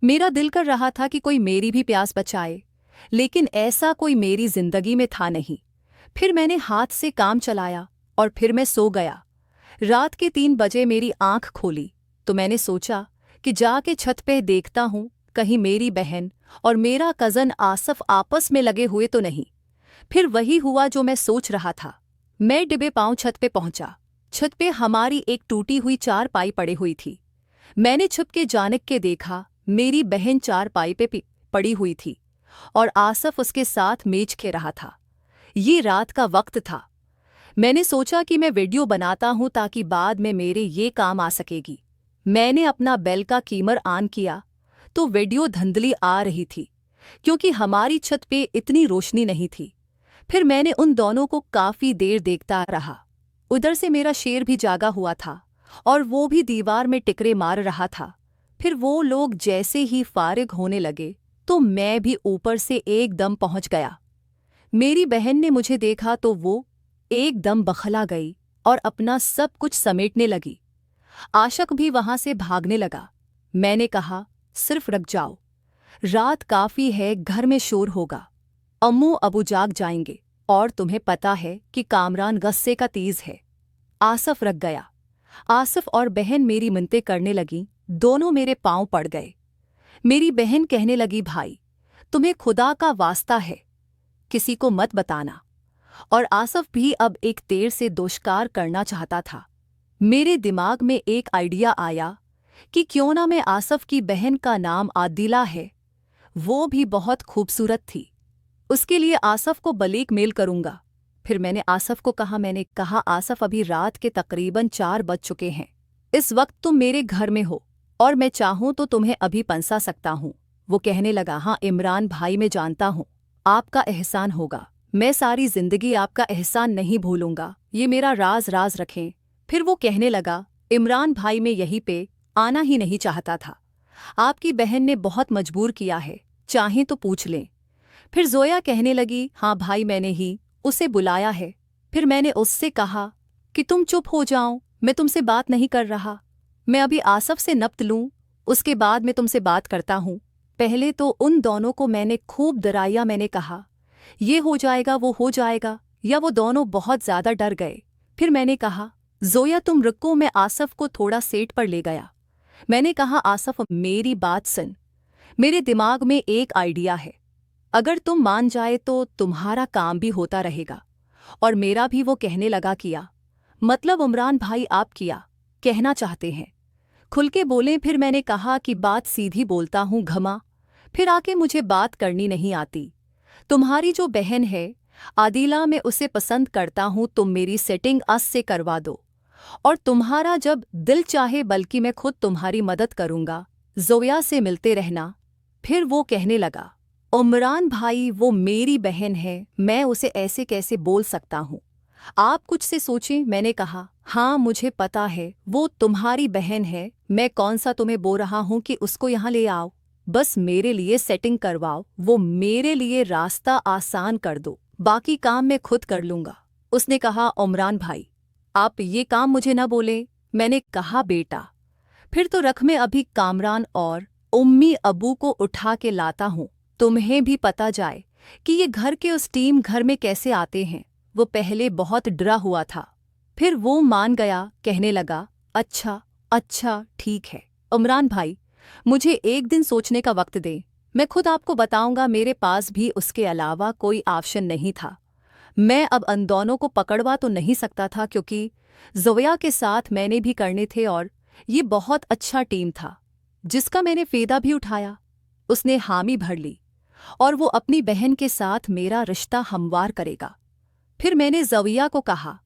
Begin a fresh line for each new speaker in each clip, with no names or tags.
मेरा दिल कर रहा था कि कोई मेरी भी प्यास बचाए, लेकिन ऐसा कोई मेरी जिंदगी में था नहीं। फिर मैंने हाथ से काम चलाया और फिर मैं सो गया। रात के 3 बजे मेरी आंख खोली तो मैंने सोचा कि जाके छत पे देखता हूँ कहीं मेरी बहन और मेरा कज़न आसफ आपस में लगे हुए तो नहीं। फिर वही हुआ जो मैं सोच रहा था। मैं डिबे पांव छत पे पहुंचा। छत पे हमारी एक टूटी हुई चारपाई पड़ी हुई थी। मैंने छुप के जानिक के देखा, मेरी बहन चारपाई पे पड़ी हुई थी और आसफ उसके साथ मेज खे रहा था। ये रात का वक्त था। मैंने सोचा कि मैं वीडियो बनाता हूं ताकि बाद में मेरे ये काम आ सकेगी। मैंने अपना बेल का कीमर ऑन किया तो वीडियो धुंधली आ रही थी क्योंकि हमारी छत पे इतनी रोशनी नहीं थी। फिर मैंने उन दोनों को काफी देर देखता रहा। उधर से मेरा शेर भी जागा हुआ था और वो भी दीवार में टिकरे मार रहा था। फिर वो लोग जैसे ही फारिग होने लगे तो मैं भी ऊपर से एकदम पहुंच गया। मेरी बहन ने मुझे देखा तो वो एकदम बखला गई और अपना सब कुछ समेटने लगी। आशक भी वहां से भागने लगा। मैंने कहा, सिर्फ रुक जाओ, रात काफी है, घर में शोर होगा, अम्मू अबू जाग जाएंगे और तुम्हें पता है कि कामरान गस्से का तेज है। आसफ रख गया। आसफ और बहन मेरी मिन्नतें करने लगीं, दोनों मेरे पांव पड़ गए। मेरी बहन कहने लगी, भाई तुम्हें खुदा का वास्ता है, किसी को मत बताना। और आसफ भी अब एक देर से दुष्कार करना चाहता था। मेरे दिमाग में एक आइडिया आया कि क्यों ना मैं आसफ की बहन का नाम आदिला है, वो भी बहुत खूबसूरत थी, उसके लिए आसफ को बलीक मेल करूंगा। फिर मैंने आसफ को कहा, आसफ अभी रात के तकरीबन 4 बज चुके हैं, इस वक्त तुम मेरे घर में हो और मैं चाहूं तो तुम्हें अभी पंसा सकता हूं। वो कहने लगा, हाँ इमरान भाई, मैं जानता हूं आपका एहसान होगा, मैं सारी जिंदगी आपका एहसान नहीं भूलूंगा, ये मेरा राज राज रखें। फिर वो कहने लगा, इमरान भाई मैं यहीं पे आना ही नहीं चाहता था, आपकी बहन ने बहुत मजबूर किया है, चाहें तो पूछ लें। फिर जोया कहने लगी, हाँ भाई मैंने ही उसे बुलाया है। फिर मैंने उससे कहा कि तुम चुप हो जाओ, मैं तुमसे बात नहीं कर रहा, मैं अभी आसफ से नपत लूँ, उसके बाद मैं तुमसे बात करता हूँ। पहले तो उन दोनों को मैंने खूब डराया। मैंने कहा ये हो जाएगा वो हो जाएगा, या वो दोनों बहुत ज्यादा डर गए। फिर मैंने कहा, जोया तुम रुको, मैं आसफ को थोड़ा सेट पर ले गया। मैंने कहा, आसफ मेरी बात सुन, मेरे दिमाग में एक आइडिया है, अगर तुम मान जाए तो तुम्हारा काम भी होता रहेगा और मेरा भी। वो कहने लगा, किया मतलब उमरान भाई आप किया कहना चाहते हैं, खुल के बोलें। फिर मैंने कहा कि बात सीधी बोलता हूँ घमा, फिर आके मुझे बात करनी नहीं आती। तुम्हारी जो बहन है आदिला, मैं उसे पसंद करता हूँ, तुम मेरी सेटिंग अस से करवा दो और तुम्हारा जब दिल चाहे बल्कि मैं खुद तुम्हारी मदद करूँगा, जोया से मिलते रहना। फिर वो कहने लगा, उमरान भाई वो मेरी बहन है, मैं उसे ऐसे कैसे बोल सकता हूँ, आप कुछ से सोचें। मैंने कहा, हाँ मुझे पता है वो तुम्हारी बहन है, मैं कौन सा तुम्हें बोल रहा हूँ कि उसको यहाँ ले आओ, बस मेरे लिए सेटिंग करवाओ, वो मेरे लिए रास्ता आसान कर दो, बाकी काम मैं खुद कर लूँगा। उसने कहा, उमरान भाई आप ये काम मुझे न बोले। मैंने कहा, बेटा फिर तो रख, मैं अभी कामरान और उम्मी अबू को उठा के लाता हूँ, तुम्हें भी पता जाए कि ये घर के उस टीम घर में कैसे आते हैं। वो पहले बहुत डरा हुआ था, फिर वो मान गया, कहने लगा, अच्छा अच्छा ठीक है उमरान भाई, मुझे एक दिन सोचने का वक्त दे, मैं खुद आपको बताऊंगा। मेरे पास भी उसके अलावा कोई ऑप्शन नहीं था। मैं अब अन दोनों को पकड़वा तो नहीं सकता था क्योंकि जोया के साथ मैंने भी करने थे और ये बहुत अच्छा टीम था जिसका मैंने फ़ायदा भी उठाया। उसने हामी भर ली और वो अपनी बहन के साथ मेरा रिश्ता हमवार करेगा। फिर मैंने जोया को कहा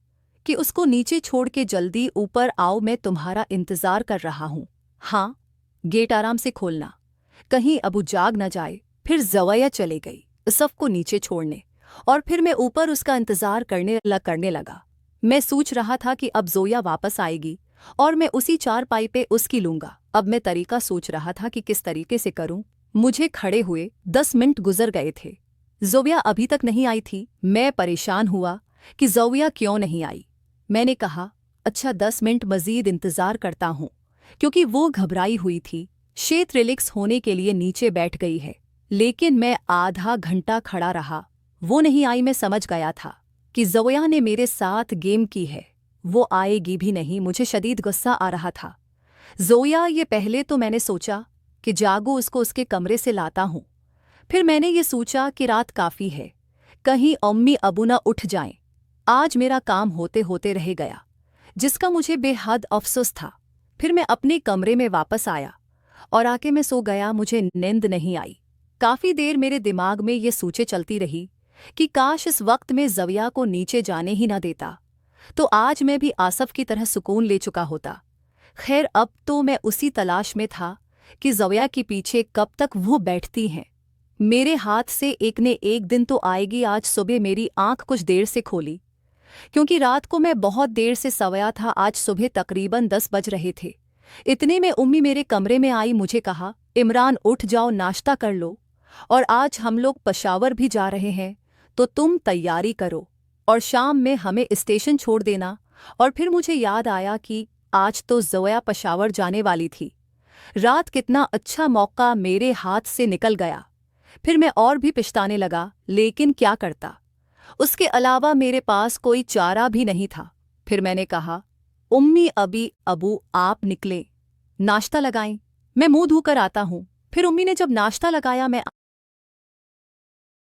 कि उसको नीचे छोड़ के जल्दी ऊपर आओ, मैं तुम्हारा इंतज़ार कर रहा हूँ। हाँ, गेट आराम से खोलना, कहीं अबू जाग न जाए। फिर जोया चले गई सबको नीचे छोड़ने और फिर मैं ऊपर उसका इंतज़ार करने लगा। मैं सोच रहा था कि अब जोया वापस आएगी और मैं उसी चारपाई पे उसकी लूँगा। अब मैं तरीका सोच रहा था कि किस तरीके से करूँ। मुझे खड़े हुए 10 मिनट गुजर गए थे, जोया अभी तक नहीं आई थी। मैं परेशान हुआ कि जोया क्यों नहीं आई। मैंने कहा, अच्छा 10 मिनट मज़ीद इंतज़ार करता हूँ, क्योंकि वो घबराई हुई थी। शेत रिलैक्स होने के लिए नीचे बैठ गई है, लेकिन मैं आधा घंटा खड़ा रहा। वो नहीं आई। मैं समझ गया था कि ज़ोया ने मेरे साथ गेम की है। वो आएगी भी नहीं। मुझे शदीद गुस्सा आ रहा था। ज़ोया, ये पहले तो मैंने सोचा कि जागो उसको उसके कमरे से लाता हूँ। फिर मैंने ये सोचा कि रात काफ़ी है, कहीं अम्मी अबू न उठ जाएं। आज मेरा काम होते होते रह गया, जिसका मुझे बेहद अफसोस था। फिर मैं अपने कमरे में वापस आया और आके मैं सो गया। मुझे नींद नहीं आई। काफ़ी देर मेरे दिमाग में ये सोचें चलती रही कि काश इस वक्त में ज़ोया को नीचे जाने ही न देता, तो आज मैं भी आसफ की तरह सुकून ले चुका होता। खैर, अब तो मैं उसी तलाश में था कि ज़ोया के पीछे कब तक वो बैठती हैं। मेरे हाथ से एक ने एक दिन तो आएगी। आज सुबह मेरी आंख कुछ देर से खोली, क्योंकि रात को मैं बहुत देर से सोया था। आज सुबह तकरीबन 10 बज रहे थे। इतने में उम्मी मेरे कमरे में आई। मुझे कहा, इमरान उठ जाओ, नाश्ता कर लो, और आज हम लोग पेशावर भी जा रहे हैं, तो तुम तैयारी करो और शाम में हमें स्टेशन छोड़ देना। और फिर मुझे याद आया कि आज तो ज़ोया पेशावर जाने वाली थी। रात कितना अच्छा मौका मेरे हाथ से निकल गया। फिर मैं और भी पछताने लगा, लेकिन क्या करता। उसके अलावा मेरे पास कोई चारा भी नहीं था। फिर मैंने कहा, उम्मी अबी अबू आप निकलें, नाश्ता लगाएं, मैं मुंह धोकर आता हूँ। फिर उम्मी ने जब नाश्ता लगाया, मैं